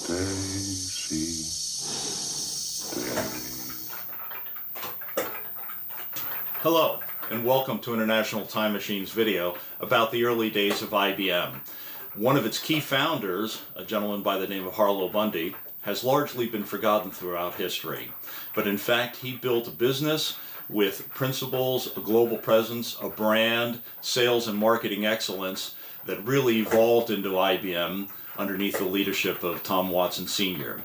Daisy, Hello, and welcome to International Time Machine's video about the early days of IBM. One of its key founders, a gentleman by the name of Harlow Bundy, has largely been forgotten throughout history. But in fact, he built a business with principles, a global presence, a brand, sales and marketing excellence that really evolved into IBM underneath the leadership of Tom Watson Sr.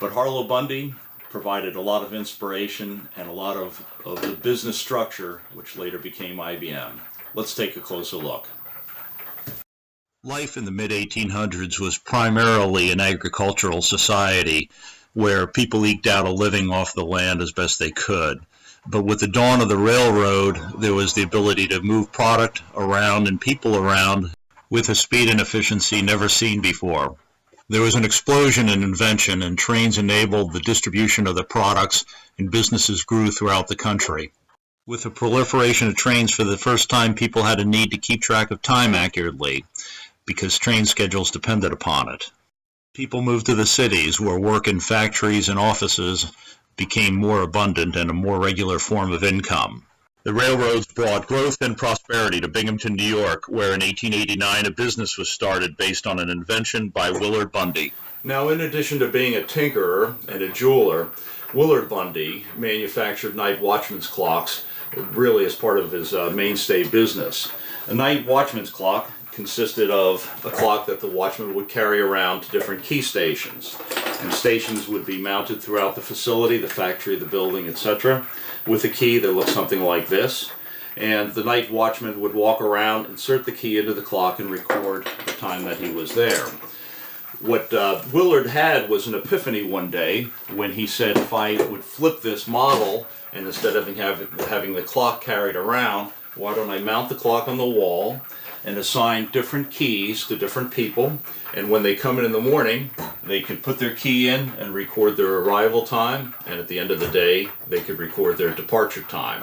But Harlow Bundy provided a lot of inspiration and a lot of the business structure which later became IBM. Let's take a closer look. Life in the mid-1800s was primarily an agricultural society where people eked out a living off the land as best they could. But with the dawn of the railroad, there was the ability to move product around and people around with a speed and efficiency never seen before. There was an explosion in invention, and trains enabled the distribution of the products, and businesses grew throughout the country. With the proliferation of trains, for the first time, people had a need to keep track of time accurately, because train schedules depended upon it. People moved to the cities, where work in factories and offices became more abundant and a more regular form of income. The railroads brought growth and prosperity to Binghamton, New York, where in 1889 a business was started based on an invention by Willard Bundy. Now, in addition to being a tinkerer and a jeweler, Willard Bundy manufactured night watchman's clocks really as part of his mainstay business. A night watchman's clock consisted of a clock that the watchman would carry around to different key stations. And stations would be mounted throughout the facility, the factory, the building, etc., with a key that looked something like this. And the night watchman would walk around, insert the key into the clock, and record the time that he was there. What Willard had was an epiphany one day when he said, if I would flip this model, and instead of having the clock carried around, why don't I mount the clock on the wall and assign different keys to different people, and when they come in the morning, they could put their key in and record their arrival time, and at the end of the day, they could record their departure time.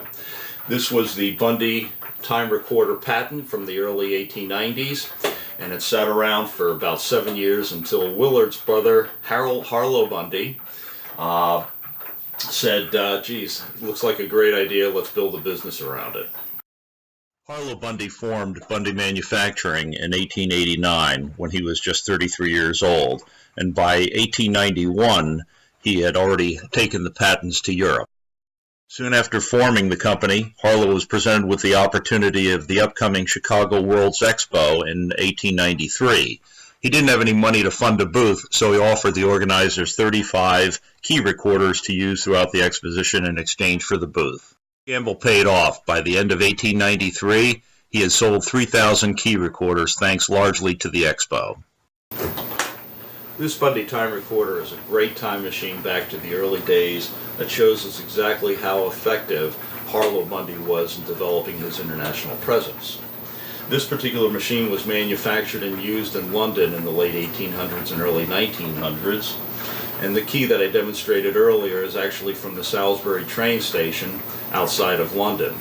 This was the Bundy time recorder patent from the early 1890s, and it sat around for about 7 years until Willard's brother, Harlow Bundy, said, geez, looks like a great idea, let's build a business around it. Harlow Bundy formed Bundy Manufacturing in 1889 when he was just 33 years old, and by 1891 he had already taken the patents to Europe. Soon after forming the company, Harlow was presented with the opportunity of the upcoming Chicago World's Expo in 1893. He didn't have any money to fund a booth, so he offered the organizers 35 key recorders to use throughout the exposition in exchange for the booth. Gamble paid off. By the end of 1893, he had sold 3,000 key recorders, thanks largely to the expo. This Bundy time recorder is a great time machine back to the early days that shows us exactly how effective Harlow Bundy was in developing his international presence. This particular machine was manufactured and used in London in the late 1800s and early 1900s. And the key that I demonstrated earlier is actually from the Salisbury train station outside of London.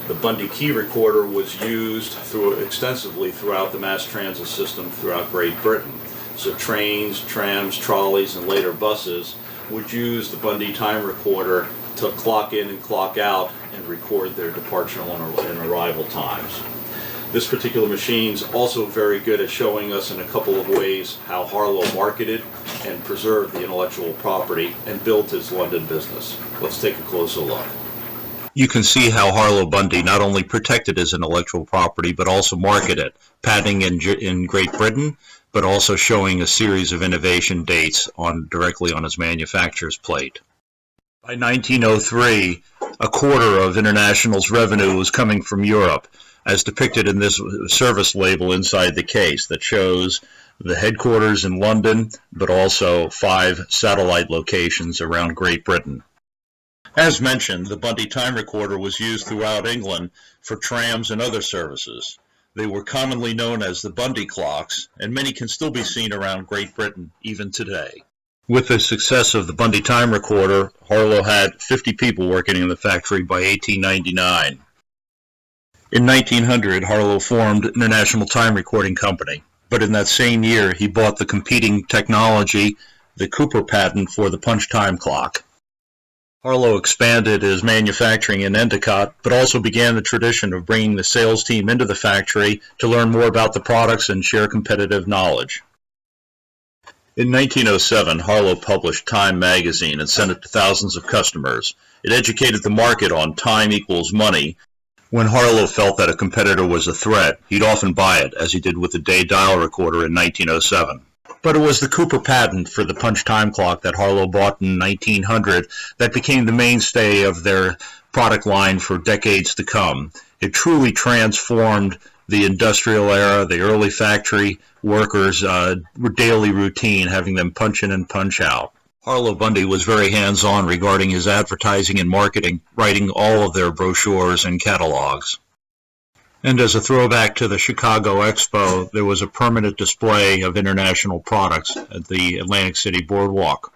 The Bundy key recorder was used extensively throughout the mass transit system throughout Great Britain. So trains, trams, trolleys, and later buses would use the Bundy time recorder to clock in and clock out and record their departure and arrival times. This particular machine is also very good at showing us in a couple of ways how Harlow marketed and preserved the intellectual property and built his London business. Let's take a closer look. You can see how Harlow Bundy not only protected his intellectual property, but also marketed it, patenting in Great Britain, but also showing a series of innovation dates directly on his manufacturer's plate. By 1903, a quarter of International's revenue was coming from Europe, as depicted in this service label inside the case that shows the headquarters in London, but also 5 satellite locations around Great Britain. As mentioned, the Bundy time recorder was used throughout England for trams and other services. They were commonly known as the Bundy clocks, and many can still be seen around Great Britain even today. With the success of the Bundy time recorder, Harlow had 50 people working in the factory by 1899. In 1900, Harlow formed International Time Recording Company, but in that same year he bought the competing technology the Cooper patent for the punch time clock. Harlow expanded his manufacturing in Endicott, but also began the tradition of bringing the sales team into the factory to learn more about the products and share competitive knowledge. In 1907, Harlow published Time magazine and sent it to thousands of customers. It educated the market on time equals money. When Harlow felt that a competitor was a threat, he'd often buy it, as he did with the day dial recorder in 1907. But it was the Cooper patent for the punch time clock that Harlow bought in 1900 that became the mainstay of their product line for decades to come. It truly transformed the industrial era. The early factory workers' daily routine, having them punch in and punch out. Harlow Bundy was very hands-on regarding his advertising and marketing, writing all of their brochures and catalogs. And as a throwback to the Chicago Expo, there was a permanent display of international products at the Atlantic City Boardwalk.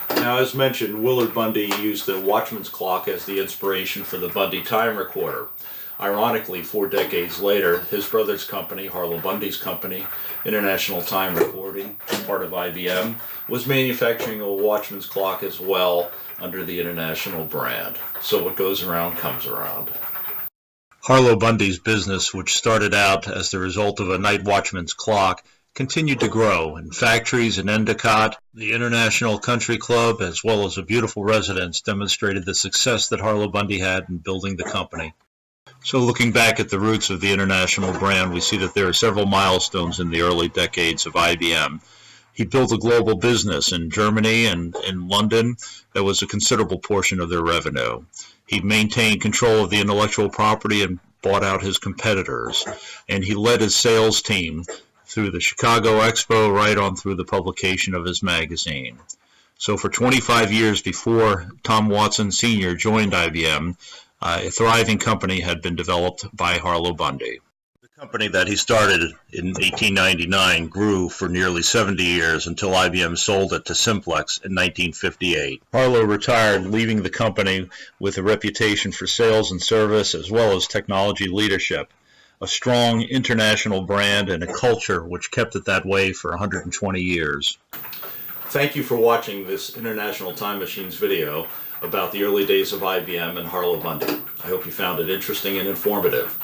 Now, as mentioned, Willard Bundy used the watchman's clock as the inspiration for the Bundy time recorder. Ironically, 4 decades later, his brother's company, Harlow Bundy's company, International Time Recording, part of IBM, was manufacturing a watchman's clock as well under the International brand. So what goes around comes around. Harlow Bundy's business, which started out as the result of a night watchman's clock, continued to grow in factories in Endicott. The International Country Club, as well as a beautiful residence, demonstrated the success that Harlow Bundy had in building the company. So looking back at the roots of the International brand, we see that there are several milestones in the early decades of IBM. He built a global business in Germany and in London that was a considerable portion of their revenue. He maintained control of the intellectual property and bought out his competitors. And he led his sales team through the Chicago Expo right on through the publication of his magazine. So for 25 years before Tom Watson Sr. joined IBM, a thriving company had been developed by Harlow Bundy. The company that he started in 1899 grew for nearly 70 years until IBM sold it to Simplex in 1958. Harlow retired, leaving the company with a reputation for sales and service as well as technology leadership, a strong international brand and a culture which kept it that way for 120 years. Thank you for watching this International Time Machines video about the early days of IBM and Harlow Bundy. I hope you found it interesting and informative.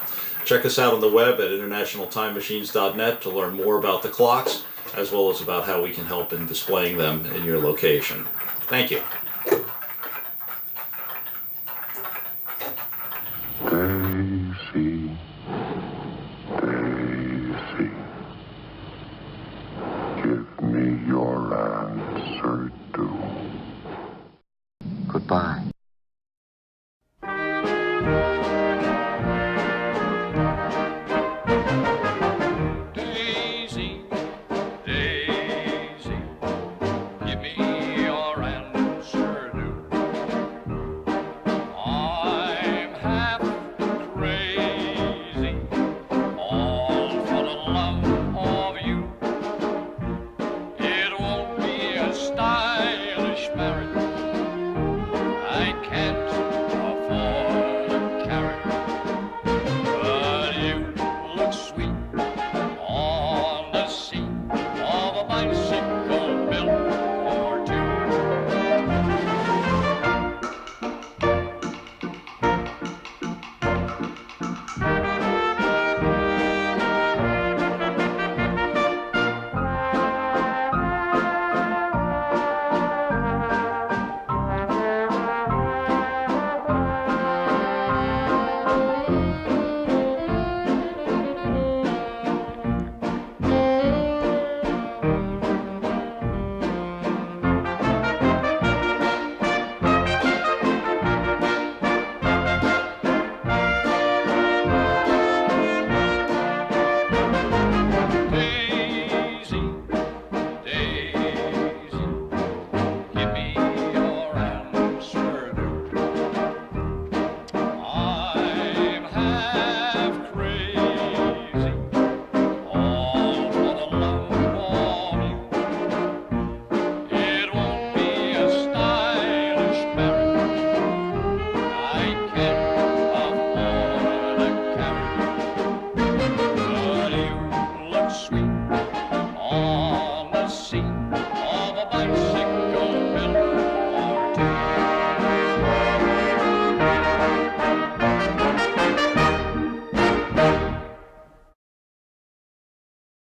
Check us out on the web at internationaltimemachines.net to learn more about the clocks, as well as about how we can help in displaying them in your location. Thank you.